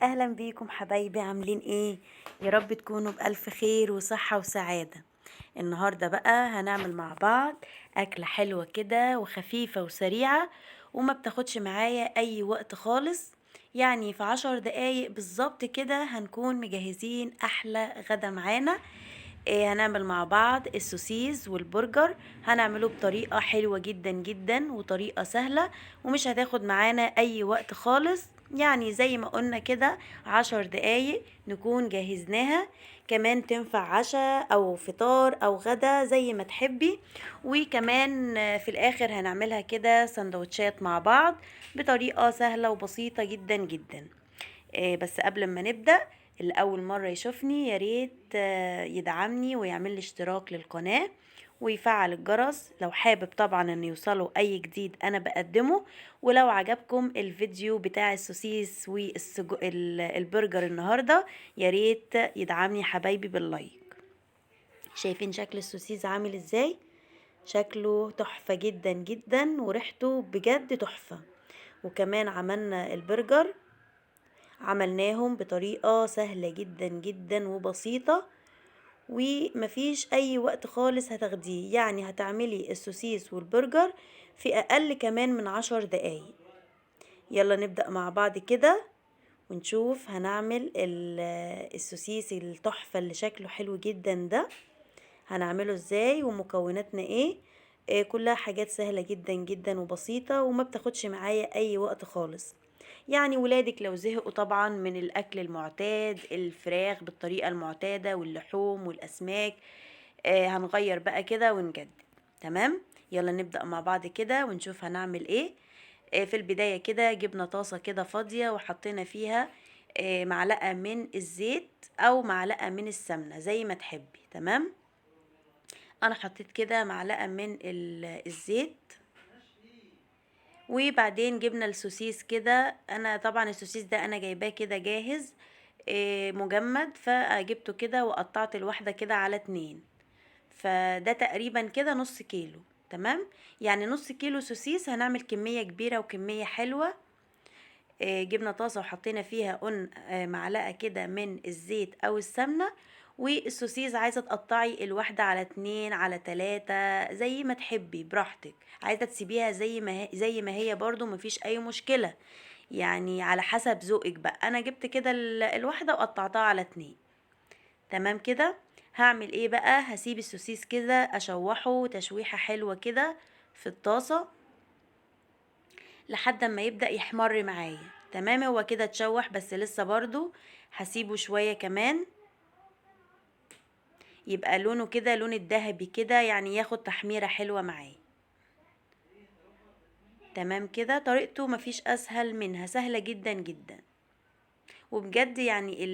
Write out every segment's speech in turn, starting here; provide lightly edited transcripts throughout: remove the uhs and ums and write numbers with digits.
اهلا بيكم حبايبي، عاملين ايه؟ يا رب تكونوا بألف خير وصحة وسعادة. النهاردة بقى هنعمل مع بعض أكلة حلوة كده وخفيفة وسريعة، وما بتاخدش معايا أي وقت خالص. يعني في 10 دقايق بالظبط كده هنكون مجهزين أحلى غدا معانا. هنعمل مع بعض السوسيس والبرجر. هنعمله بطريقة حلوة جدا جدا وطريقة سهلة، ومش هتاخد معانا أي وقت خالص. يعني زي ما قلنا كده 10 دقايق نكون جهزناها. كمان تنفع عشاء أو فطار أو غدا زي ما تحبي. وكمان في الآخر هنعملها كده سندوتشات مع بعض بطريقة سهلة وبسيطة جدا جدا. بس قبل ما نبدأ، اللي أول مرة يشوفني ياريت يدعمني ويعمل لي اشتراك للقناة ويفعل الجرس لو حابب طبعا ان يوصله اي جديد انا بقدمه. ولو عجبكم الفيديو بتاع السوسيس والبرجر النهاردة، ياريت يدعمني حبايبي باللايك. شايفين شكل السوسيس عامل ازاي؟ شكله تحفة جدا جدا وريحته بجد تحفة. وكمان عملنا البرجر، عملناهم بطريقة سهلة جدا جدا وبسيطة، ومفيش اي وقت خالص هتاخديه. يعني هتعملي السوسيس والبرجر في اقل كمان من 10 دقايق. يلا نبدأ مع بعض كده ونشوف هنعمل السوسيس التحفة اللي شكله حلو جدا ده هنعمله ازاي ومكوناتنا ايه. كلها حاجات سهلة جدا جدا وبسيطة وما بتاخدش معايا اي وقت خالص. يعني ولادك لو زهقوا طبعا من الاكل المعتاد، الفراخ بالطريقة المعتادة واللحوم والاسماك، هنغير بقى كده ونجدد. تمام. يلا نبدأ مع بعض كده ونشوف هنعمل ايه. في البداية كده جبنا طاسة كده فاضية وحطينا فيها معلقة من الزيت او معلقة من السمنة زي ما تحبي. تمام. انا حطيت كده معلقة من الزيت. وبعدين جبنا السوسيس كده. انا طبعا السوسيس ده انا جايباه كده جاهز مجمد، فجبته كده وقطعت الواحدة كده على 2. فده تقريبا كده نص كيلو. تمام. يعني نص كيلو سوسيس هنعمل كمية كبيرة وكمية حلوة. جبنا طاسة وحطينا فيها معلقة كده من الزيت او السمنة. والسوسيس عايزة تقطعي الواحدة على 2 على 3 زي ما تحبي براحتك. عايزة تسيبيها زي ما هي برضو مفيش اي مشكلة. يعني على حسب ذوقك بقى. انا جبت كده الواحدة وقطعتها على 2. تمام كده. هعمل ايه بقى؟ هسيب السوسيس كده اشوحه تشويحة حلوة كده في الطاسة لحد ما يبدأ يحمر معايا. تمام. هو كده اتشوح بس لسه برضو هسيبه شوية كمان يبقى لونه كده لون الذهبي كده، يعني ياخد تحميرة حلوة معايا. تمام كده. طريقته مفيش اسهل منها، سهلة جدا جدا. وبجد يعني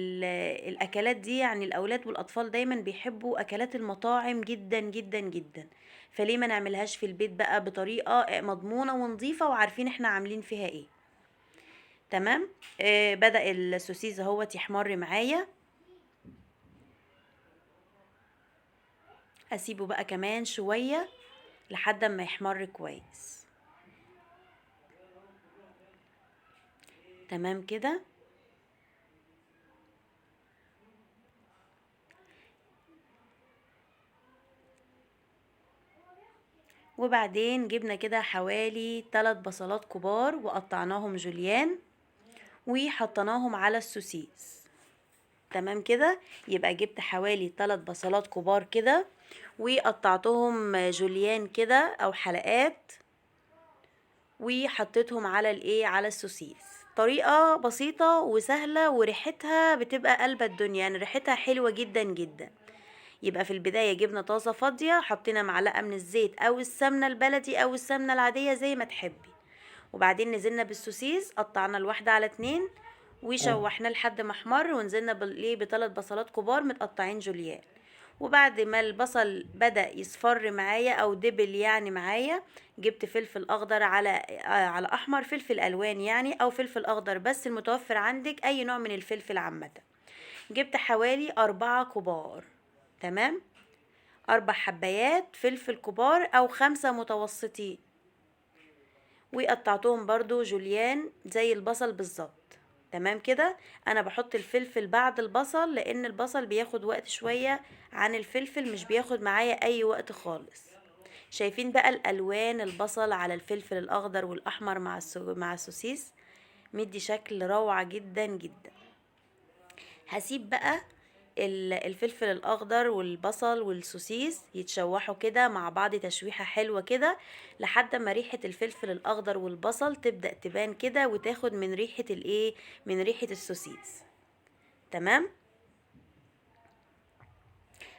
الاكلات دي يعني الاولاد والاطفال دايما بيحبوا اكلات المطاعم جدا جدا جدا. فليه ما نعملهاش في البيت بقى بطريقة مضمونة ونظيفة وعارفين احنا عاملين فيها ايه. تمام. بدأ السوسيس اهوت يحمر معايا. اسيبه بقى كمان شوية لحد ما يحمر كويس. تمام كده. وبعدين جبنا كده حوالي 3 بصلات كبار وقطعناهم جوليان وحطيناهم على السوسيس. تمام كده. يبقى جبت حوالي 3 بصلات كبار كده وقطعتهم جوليان كده او حلقات وحطيتهم على على السوسيس. طريقة بسيطة وسهلة وريحتها بتبقى قلب الدنيا، يعني ريحتها حلوة جدا جدا. يبقى في البداية جبنا طاسة فاضية، حطينا معلقة من الزيت او السمنة البلدي او السمنة العادية زي ما تحبي. وبعدين نزلنا بالسوسيس، قطعنا الواحدة على 2 وشوحناه لحد ما احمر، ونزلنا بثلاث بصلات كبار متقطعين جوليان. وبعد ما البصل بدأ يصفر معايا او دبل يعني معايا، جبت فلفل اخضر على احمر، فلفل الوان يعني او فلفل اخضر بس المتوفر عندك اي نوع من الفلفل عامة. جبت حوالي 4 كبار. تمام. 4 حبايات فلفل كبار او 5 متوسطين. وقطعتهم برضو جوليان زي البصل بالظبط. تمام كده. انا بحط الفلفل بعد البصل لان البصل بياخد وقت شوية عن الفلفل، مش بياخد معايا اي وقت خالص. شايفين بقى الالوان، البصل على الفلفل الاخضر والاحمر مع السوسيس، مدي شكل روعة جدا جدا. هسيب بقى الفلفل الاخضر والبصل والسوسيس يتشوحوا كده مع بعض تشويحة حلوة كده لحد ما ريحة الفلفل الاخضر والبصل تبدأ تبان كده وتاخد من ريحة الايه، من ريحة السوسيس. تمام.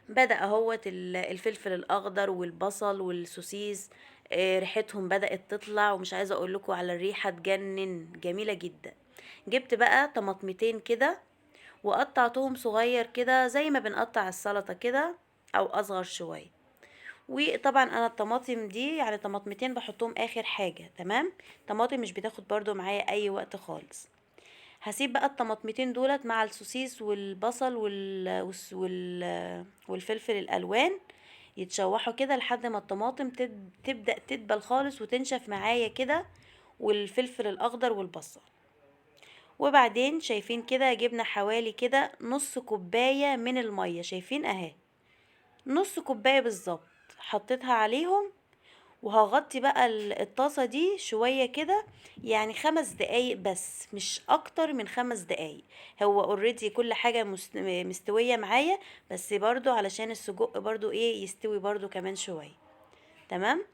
بدأ اهوت الفلفل الاخضر والبصل والسوسيس، ريحتهم بدأت تطلع، ومش عايزة اقول لكم على الريحة تجنن، جميلة جدا. جبت بقى طماطمتين كده وقطعتهم صغير كده زي ما بنقطع السلطة كده او اصغر شوية. وطبعا انا الطماطم دي يعني طماطمتين بحطهم اخر حاجة. تمام. طماطم مش بتاخد برضو معايا اي وقت خالص. هسيب بقى الطماطمتين دولت مع السوسيس والبصل والفلفل الالوان يتشوحوا كده لحد ما الطماطم تبدأ تدبل خالص وتنشف معايا كده، والفلفل الاخضر والبصل. وبعدين شايفين كده جبنا حوالي كده نص كوباية من المية، شايفين اهي نص كوباية بالظبط حطيتها عليهم. وهغطي بقى الطاسة دي شوية كده، يعني 5 دقايق بس، مش اكتر من 5 دقايق. هو اوريدي كل حاجة مستوية معايا، بس برضو علشان السجق برضو ايه يستوي برضو كمان شوية. تمام.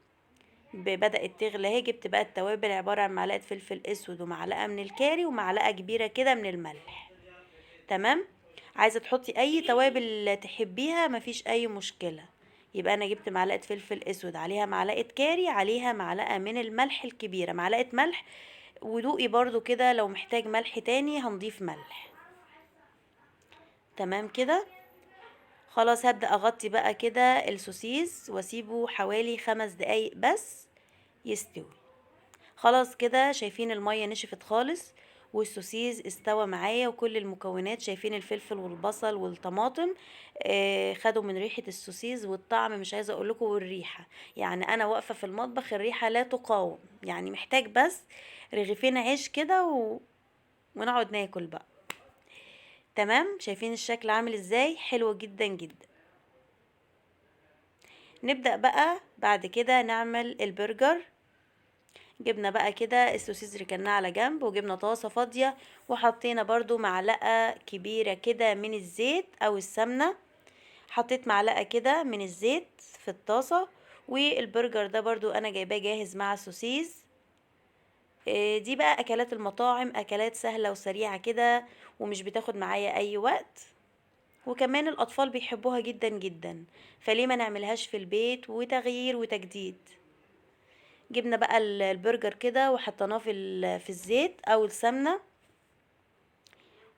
بدأت تغلى اهي. جبت بقى التوابل عبارة عن معلقة فلفل اسود ومعلقة من الكاري ومعلقة كبيرة كده من الملح. تمام. عايزة تحطي اي توابل تحبيها مفيش اي مشكلة. يبقى انا جبت معلقة فلفل اسود، عليها معلقة كاري، عليها معلقة من الملح الكبيرة، معلقة ملح. ودوقي برضو كده لو محتاج ملح تاني هنضيف ملح. تمام كده. خلاص هبدأ اغطي بقى كده السوسيس واسيبه حوالي 5 دقايق بس يستوي. خلاص كده شايفين المية نشفت خالص والسوسيس استوى معايا، وكل المكونات شايفين الفلفل والبصل والطماطم خدوا من ريحة السوسيس والطعم، مش عايزة اقول لكم والريحة. يعني انا واقفة في المطبخ الريحة لا تقاوم، يعني محتاج بس رغيفين عيش كده ونقعد ناكل بقى. تمام. شايفين الشكل عامل ازاي؟ حلو جدا جدا. نبدأ بقى بعد كده نعمل البرجر. جبنا بقى كده السوسيس ركناه على جنب، وجبنا طاسة فاضية وحطينا برضو معلقة كبيرة كده من الزيت او السمنة. حطيت معلقة كده من الزيت في الطاسة. والبرجر ده برضو انا جايباه جاهز مع السوسيس. دي بقى اكلات المطاعم، اكلات سهلة وسريعة كده ومش بتاخد معايا اي وقت، وكمان الاطفال بيحبوها جدا جدا، فليه ما نعملهاش في البيت وتغيير وتجديد. جبنا بقى البرجر كده وحطيناه في الزيت او السمنه،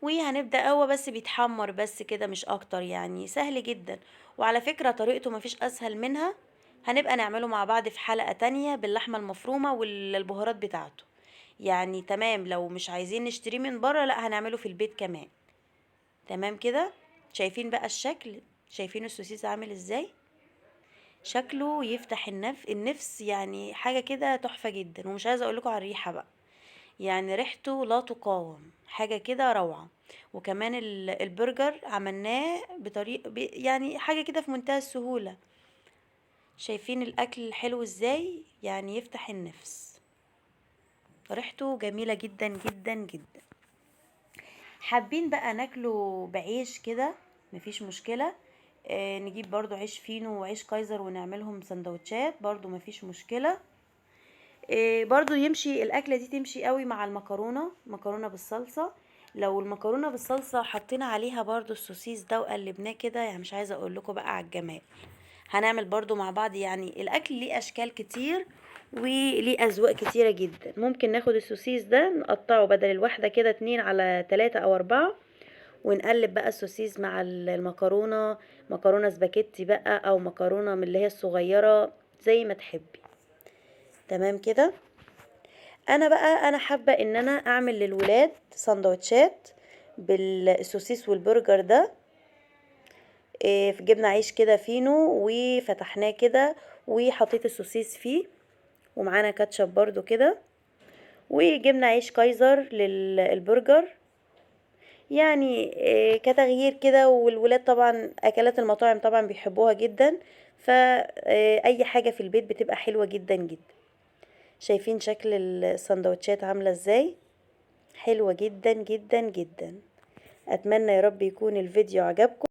وهنبدا هو بس بيتحمر بس كده مش اكتر، يعني سهل جدا. وعلى فكره طريقته مفيش اسهل منها. هنبقى نعمله مع بعض في حلقه تانية باللحمه المفرومه والبهارات بتاعته. يعني تمام، لو مش عايزين نشتريه من بره لا هنعمله في البيت كمان. تمام كده. شايفين بقى الشكل؟ شايفين السوسيس عامل ازاي؟ شكله يفتح النفس، يعني حاجة كده تحفة جدا. ومش عايزة اقولكوا على الريحة بقى، يعني ريحته لا تقاوم، حاجة كده روعة. وكمان البرجر عملناه بطريقة يعني حاجة كده في منتهى السهولة. شايفين الاكل حلو ازاي؟ يعني يفتح النفس، ريحته جميلة جدا جدا جدا. حابين بقى ناكله بعيش كده مفيش مشكلة. نجيب برضو عيش فينو وعيش كايزر ونعملهم سندوتشات برضو مفيش مشكلة. برضو يمشي الأكلة دي، تمشي قوي مع المكرونة، مكرونة بالصلصة. لو المكرونة بالصلصة حطينا عليها برضو السوسيس ده وقلبناه كده، يعني مش عايزة اقول لكم بقى على الجمال. هنعمل برضو مع بعض، يعني الأكل ليه أشكال كتير وليه أذواق كتيرة جدا. ممكن ناخد السوسيس ده نقطعه بدل الواحدة كده 2 على 3 أو 4، ونقلب بقى السوسيس مع المكرونة، مكرونة سباكيتي بقى أو مكرونة من اللي هي الصغيرة زي ما تحبي. تمام كده. انا حابة ان انا اعمل للولاد سندوتشات بالسوسيس والبرجر ده. جبنا عيش كده فينو وفتحناه كده وحطيت السوسيس فيه، ومعانا كاتشب برضو كده، وجبنا عيش كايزر للبرجر يعني كتغيير كده، والولاد طبعا اكلات المطاعم طبعا بيحبوها جدا، فاي حاجة في البيت بتبقى حلوة جدا جدا. شايفين شكل السندوتشات عاملة ازاي؟ حلوة جدا جدا جدا. اتمنى يا رب يكون الفيديو عجبكم.